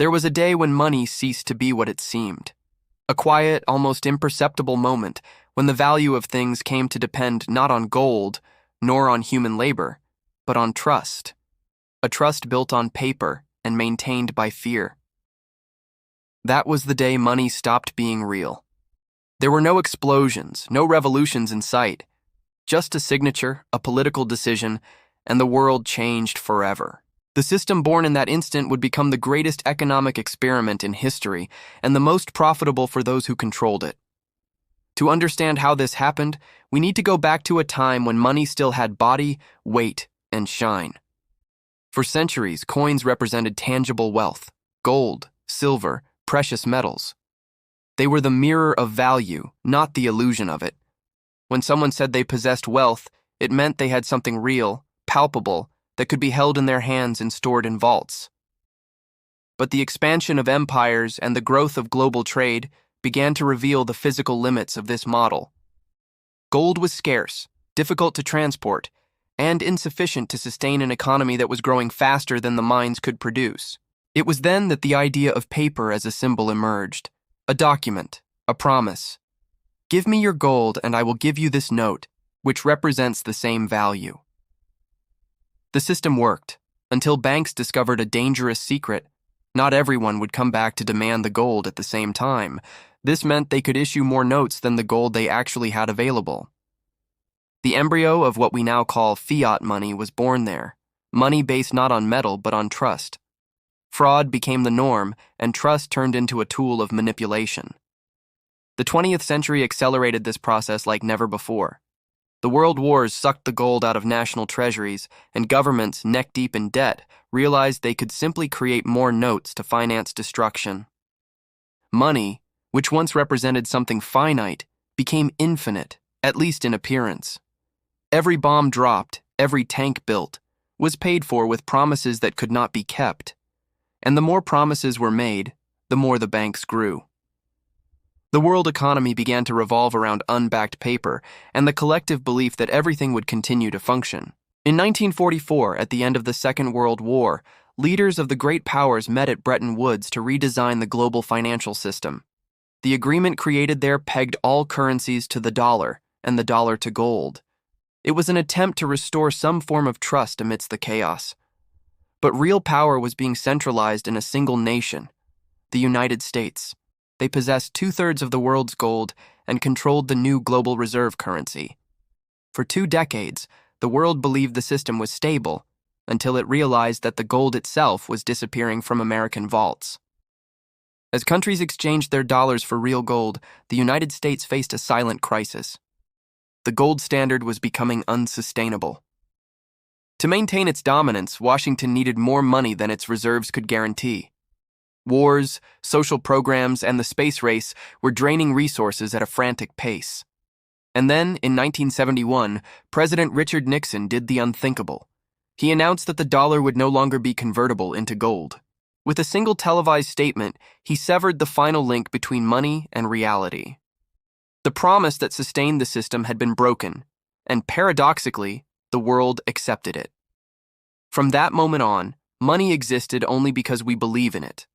There was a day when money ceased to be what it seemed. A quiet, almost imperceptible moment when the value of things came to depend not on gold, nor on human labor, but on trust. A trust built on paper and maintained by fear. That was the day money stopped being real. There were no explosions, no revolutions in sight. Just a signature, a political decision, and the world changed forever. The system born in that instant would become the greatest economic experiment in history and the most profitable for those who controlled it. To understand how this happened, we need to go back to a time when money still had body, weight, and shine. For centuries, coins represented tangible wealth: gold, silver, precious metals. They were the mirror of value, not the illusion of it. When someone said they possessed wealth, it meant they had something real, palpable, that could be held in their hands and stored in vaults. But the expansion of empires and the growth of global trade began to reveal the physical limits of this model. Gold was scarce, difficult to transport, and insufficient to sustain an economy that was growing faster than the mines could produce. It was then that the idea of paper as a symbol emerged, a document, a promise. Give me your gold and I will give you this note, which represents the same value. The system worked, until banks discovered a dangerous secret. Not everyone would come back to demand the gold at the same time. This meant they could issue more notes than the gold they actually had available. The embryo of what we now call fiat money was born there, money based not on metal but on trust. Fraud became the norm, and trust turned into a tool of manipulation. The 20th century accelerated this process like never before. The world wars sucked the gold out of national treasuries, and governments, neck-deep in debt, realized they could simply create more notes to finance destruction. Money, which once represented something finite, became infinite, at least in appearance. Every bomb dropped, every tank built, was paid for with promises that could not be kept. And the more promises were made, the more the banks grew. The world economy began to revolve around unbacked paper and the collective belief that everything would continue to function. In 1944, at the end of the Second World War, leaders of the great powers met at Bretton Woods to redesign the global financial system. The agreement created there pegged all currencies to the dollar and the dollar to gold. It was an attempt to restore some form of trust amidst the chaos. But real power was being centralized in a single nation, the United States. They possessed 2/3 of the world's gold and controlled the new global reserve currency. For 2 decades, the world believed the system was stable until it realized that the gold itself was disappearing from American vaults. As countries exchanged their dollars for real gold, the United States faced a silent crisis. The gold standard was becoming unsustainable. To maintain its dominance, Washington needed more money than its reserves could guarantee. Wars, social programs, and the space race were draining resources at a frantic pace. And then, in 1971, President Richard Nixon did the unthinkable. He announced that the dollar would no longer be convertible into gold. With a single televised statement, he severed the final link between money and reality. The promise that sustained the system had been broken, and paradoxically, the world accepted it. From that moment on, money existed only because we believe in it.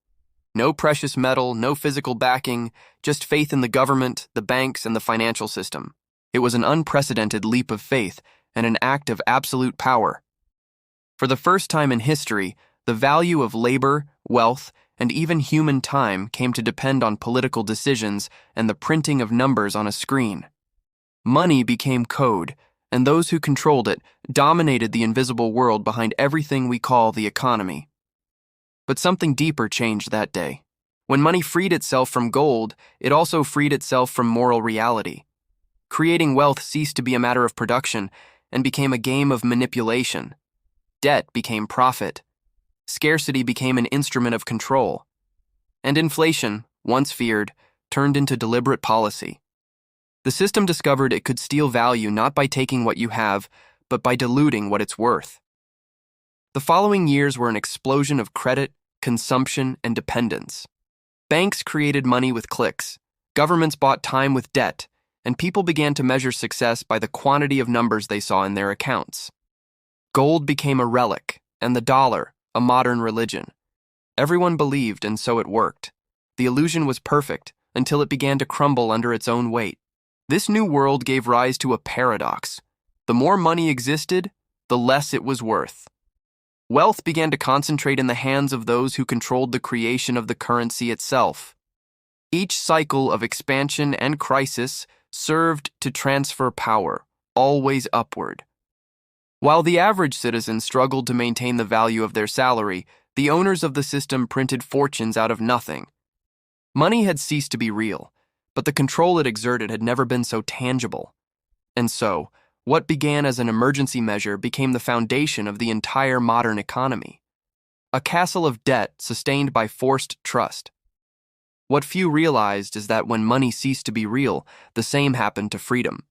No precious metal, no physical backing, just faith in the government, the banks, and the financial system. It was an unprecedented leap of faith and an act of absolute power. For the first time in history, the value of labor, wealth, and even human time came to depend on political decisions and the printing of numbers on a screen. Money became code, and those who controlled it dominated the invisible world behind everything we call the economy. But something deeper changed that day. When money freed itself from gold, it also freed itself from moral reality. Creating wealth ceased to be a matter of production and became a game of manipulation. Debt became profit. Scarcity became an instrument of control. And inflation, once feared, turned into deliberate policy. The system discovered it could steal value not by taking what you have, but by diluting what it's worth. The following years were an explosion of credit, consumption, and dependence. Banks created money with clicks, governments bought time with debt, and people began to measure success by the quantity of numbers they saw in their accounts. Gold became a relic, and the dollar, a modern religion. Everyone believed, and so it worked. The illusion was perfect until it began to crumble under its own weight. This new world gave rise to a paradox. The more money existed, the less it was worth. Wealth began to concentrate in the hands of those who controlled the creation of the currency itself. Each cycle of expansion and crisis served to transfer power, always upward. While the average citizen struggled to maintain the value of their salary, the owners of the system printed fortunes out of nothing. Money had ceased to be real, but the control it exerted had never been so tangible. And so, what began as an emergency measure became the foundation of the entire modern economy. A castle of debt sustained by forced trust. What few realized is that when money ceased to be real, the same happened to freedom.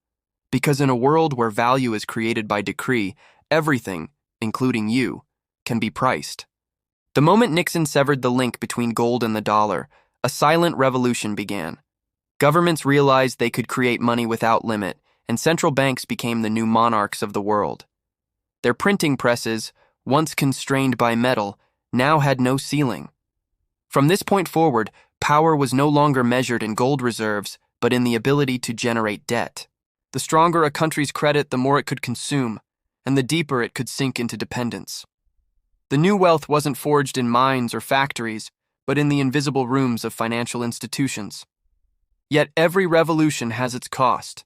Because in a world where value is created by decree, everything, including you, can be priced. The moment Nixon severed the link between gold and the dollar, a silent revolution began. Governments realized they could create money without limit, and central banks became the new monarchs of the world. Their printing presses, once constrained by metal, now had no ceiling. From this point forward, power was no longer measured in gold reserves, but in the ability to generate debt. The stronger a country's credit, the more it could consume, and the deeper it could sink into dependence. The new wealth wasn't forged in mines or factories, but in the invisible rooms of financial institutions. Yet every revolution has its cost.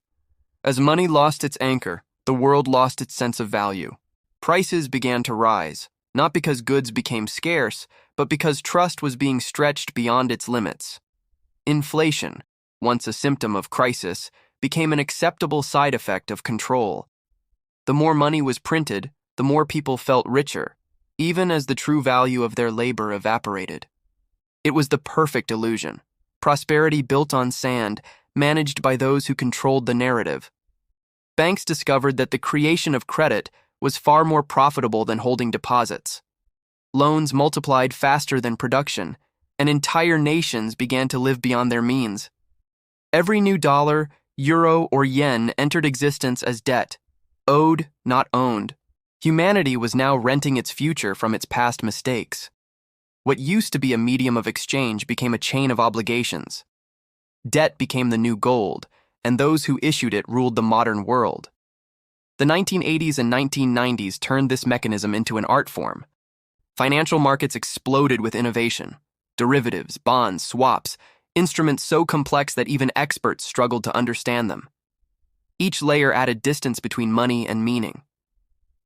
As money lost its anchor, the world lost its sense of value. Prices began to rise, not because goods became scarce, but because trust was being stretched beyond its limits. Inflation, once a symptom of crisis, became an acceptable side effect of control. The more money was printed, the more people felt richer, even as the true value of their labor evaporated. It was the perfect illusion. Prosperity built on sand, managed by those who controlled the narrative. Banks discovered that the creation of credit was far more profitable than holding deposits. Loans multiplied faster than production, and entire nations began to live beyond their means. Every new dollar, euro, or yen entered existence as debt, owed, not owned. Humanity was now renting its future from its past mistakes. What used to be a medium of exchange became a chain of obligations. Debt became the new gold, and those who issued it ruled the modern world. The 1980s and 1990s turned this mechanism into an art form. Financial markets exploded with innovation. Derivatives, bonds, swaps, instruments so complex that even experts struggled to understand them. Each layer added distance between money and meaning.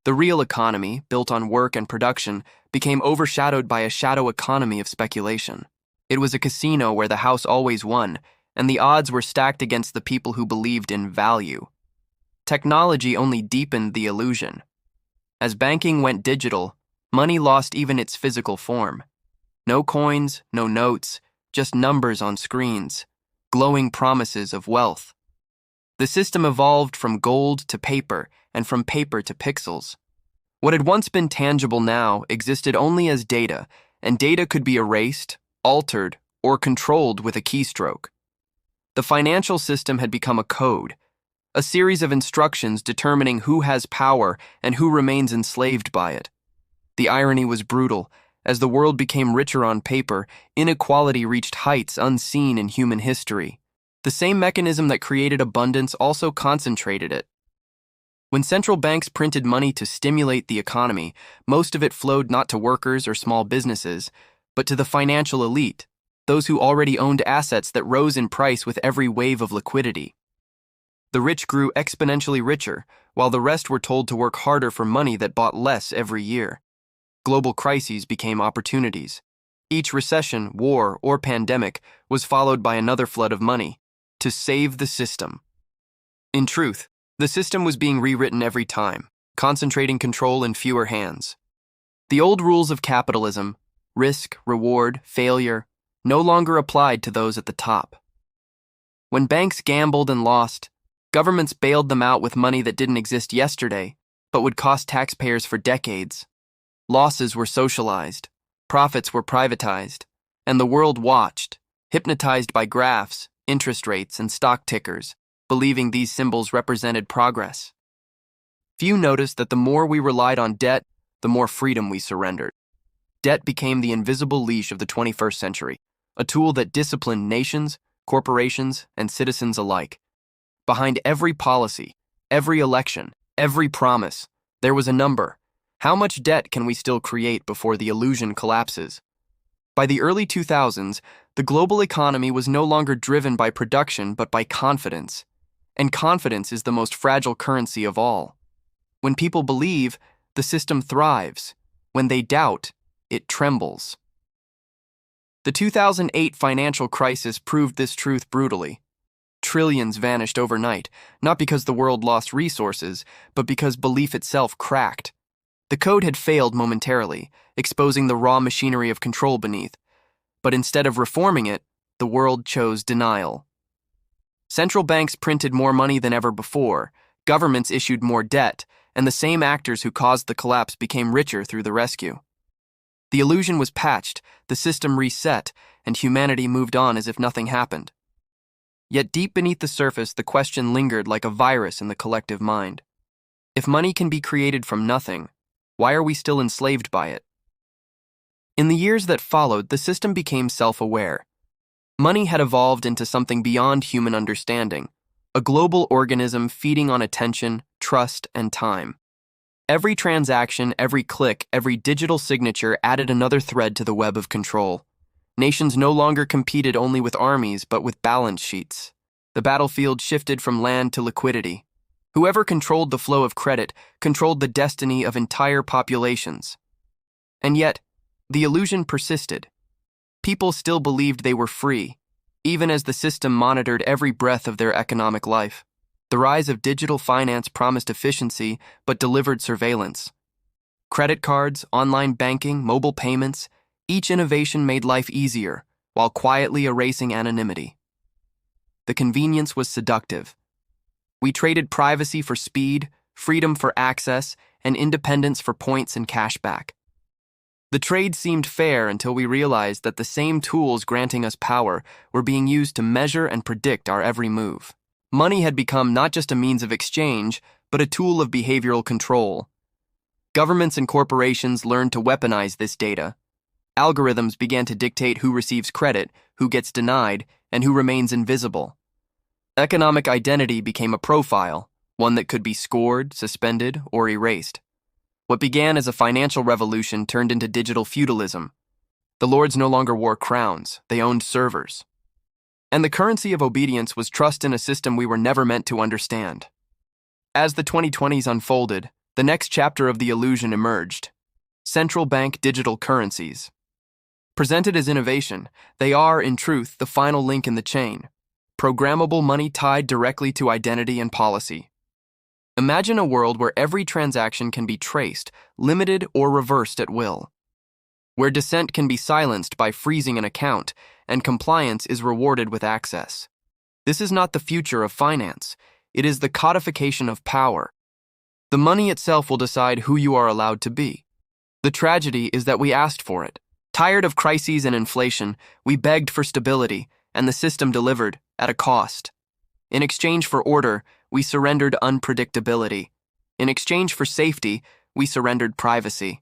The real economy, built on work and production, became overshadowed by a shadow economy of speculation. It was a casino where the house always won, and the odds were stacked against the people who believed in value. Technology only deepened the illusion. As banking went digital, money lost even its physical form. No coins, no notes, just numbers on screens, glowing promises of wealth. The system evolved from gold to paper, and from paper to pixels. What had once been tangible now existed only as data, and data could be erased, altered, or controlled with a keystroke. The financial system had become a code, a series of instructions determining who has power and who remains enslaved by it. The irony was brutal. As the world became richer on paper, inequality reached heights unseen in human history. The same mechanism that created abundance also concentrated it. When central banks printed money to stimulate the economy, most of it flowed not to workers or small businesses, but to the financial elite, those who already owned assets that rose in price with every wave of liquidity. The rich grew exponentially richer, while the rest were told to work harder for money that bought less every year. Global crises became opportunities. Each recession, war, or pandemic was followed by another flood of money to save the system. In truth, the system was being rewritten every time, concentrating control in fewer hands. The old rules of capitalism, risk, reward, failure, no longer applied to those at the top. When banks gambled and lost, governments bailed them out with money that didn't exist yesterday, but would cost taxpayers for decades. Losses were socialized, profits were privatized, and the world watched, hypnotized by graphs, interest rates, and stock tickers, believing these symbols represented progress. Few noticed that the more we relied on debt, the more freedom we surrendered. debt became the invisible leash of the 21st century, a tool that disciplined nations, corporations, and citizens alike. Behind every policy, every election, every promise, there was a number. How much debt can we still create before the illusion collapses? By the early 2000s, the global economy was no longer driven by production but by confidence. And confidence is the most fragile currency of all. When people believe, the system thrives. When they doubt, it trembles. The 2008 financial crisis proved this truth brutally. Trillions vanished overnight, not because the world lost resources, but because belief itself cracked. The code had failed momentarily, exposing the raw machinery of control beneath. But instead of reforming it, the world chose denial. Central banks printed more money than ever before, governments issued more debt, and the same actors who caused the collapse became richer through the rescue. The illusion was patched, the system reset, and humanity moved on as if nothing happened. Yet deep beneath the surface, the question lingered like a virus in the collective mind. If money can be created from nothing, why are we still enslaved by it? In the years that followed, the system became self-aware. Money had evolved into something beyond human understanding, a global organism feeding on attention, trust, and time. Every transaction, every click, every digital signature added another thread to the web of control. Nations no longer competed only with armies, but with balance sheets. The battlefield shifted from land to liquidity. Whoever controlled the flow of credit controlled the destiny of entire populations. And yet, the illusion persisted. People still believed they were free, even as the system monitored every breath of their economic life. The rise of digital finance promised efficiency, but delivered surveillance. Credit cards, online banking, mobile payments, each innovation made life easier, while quietly erasing anonymity. The convenience was seductive. We traded privacy for speed, freedom for access, and independence for points and cash back. The trade seemed fair until we realized that the same tools granting us power were being used to measure and predict our every move. Money had become not just a means of exchange, but a tool of behavioral control. Governments and corporations learned to weaponize this data. Algorithms began to dictate who receives credit, who gets denied, and who remains invisible. Economic identity became a profile, one that could be scored, suspended, or erased. What began as a financial revolution turned into digital feudalism. The lords no longer wore crowns, they owned servers. And the currency of obedience was trust in a system we were never meant to understand. As the 2020s unfolded, the next chapter of the illusion emerged. Central bank digital currencies. Presented as innovation, they are, in truth, the final link in the chain. Programmable money tied directly to identity and policy. Imagine a world where every transaction can be traced, limited, or reversed at will. Where dissent can be silenced by freezing an account, and compliance is rewarded with access. This is not the future of finance. It is the codification of power. The money itself will decide who you are allowed to be. The tragedy is that we asked for it. Tired of crises and inflation, we begged for stability, and the system delivered, at a cost. In exchange for order, we surrendered unpredictability. In exchange for safety, we surrendered privacy.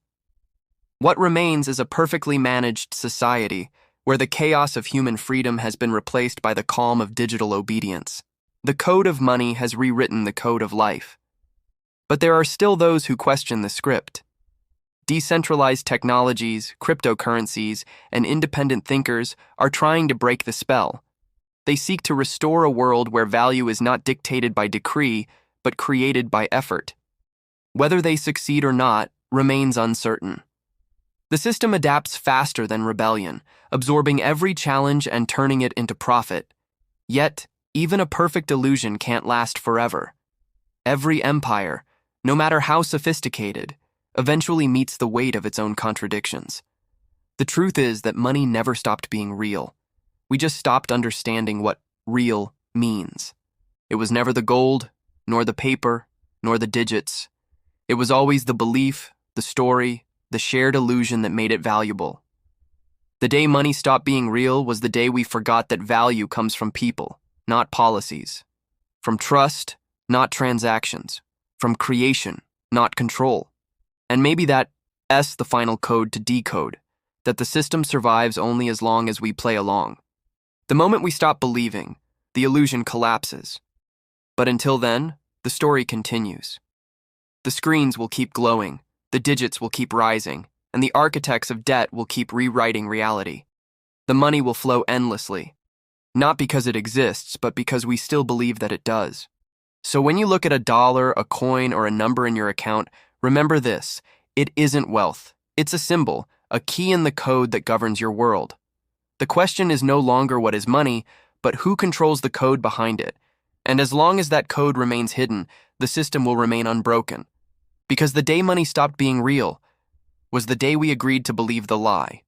What remains is a perfectly managed society, where the chaos of human freedom has been replaced by the calm of digital obedience. The code of money has rewritten the code of life. But there are still those who question the script. Decentralized technologies, cryptocurrencies, and independent thinkers are trying to break the spell. They seek to restore a world where value is not dictated by decree, but created by effort. Whether they succeed or not remains uncertain. The system adapts faster than rebellion, absorbing every challenge and turning it into profit. Yet, even a perfect illusion can't last forever. Every empire, no matter how sophisticated, eventually meets the weight of its own contradictions. The truth is that money never stopped being real. We just stopped understanding what real means. It was never the gold, nor the paper, nor the digits. It was always the belief, the story, the shared illusion that made it valuable. The day money stopped being real was the day we forgot that value comes from people, not policies. From trust, not transactions. From creation, not control. And maybe that's the final code to decode. that the system survives only as long as we play along. The moment we stop believing, the illusion collapses. But until then, the story continues. The screens will keep glowing, the digits will keep rising, and the architects of debt will keep rewriting reality. The money will flow endlessly, not because it exists, but because we still believe that it does. So when you look at a dollar, a coin, or a number in your account, remember this: it isn't wealth. It's a symbol, a key in the code that governs your world. The question is no longer what is money, but who controls the code behind it. And as long as that code remains hidden, the system will remain unbroken. Because the day money stopped being real was the day we agreed to believe the lie.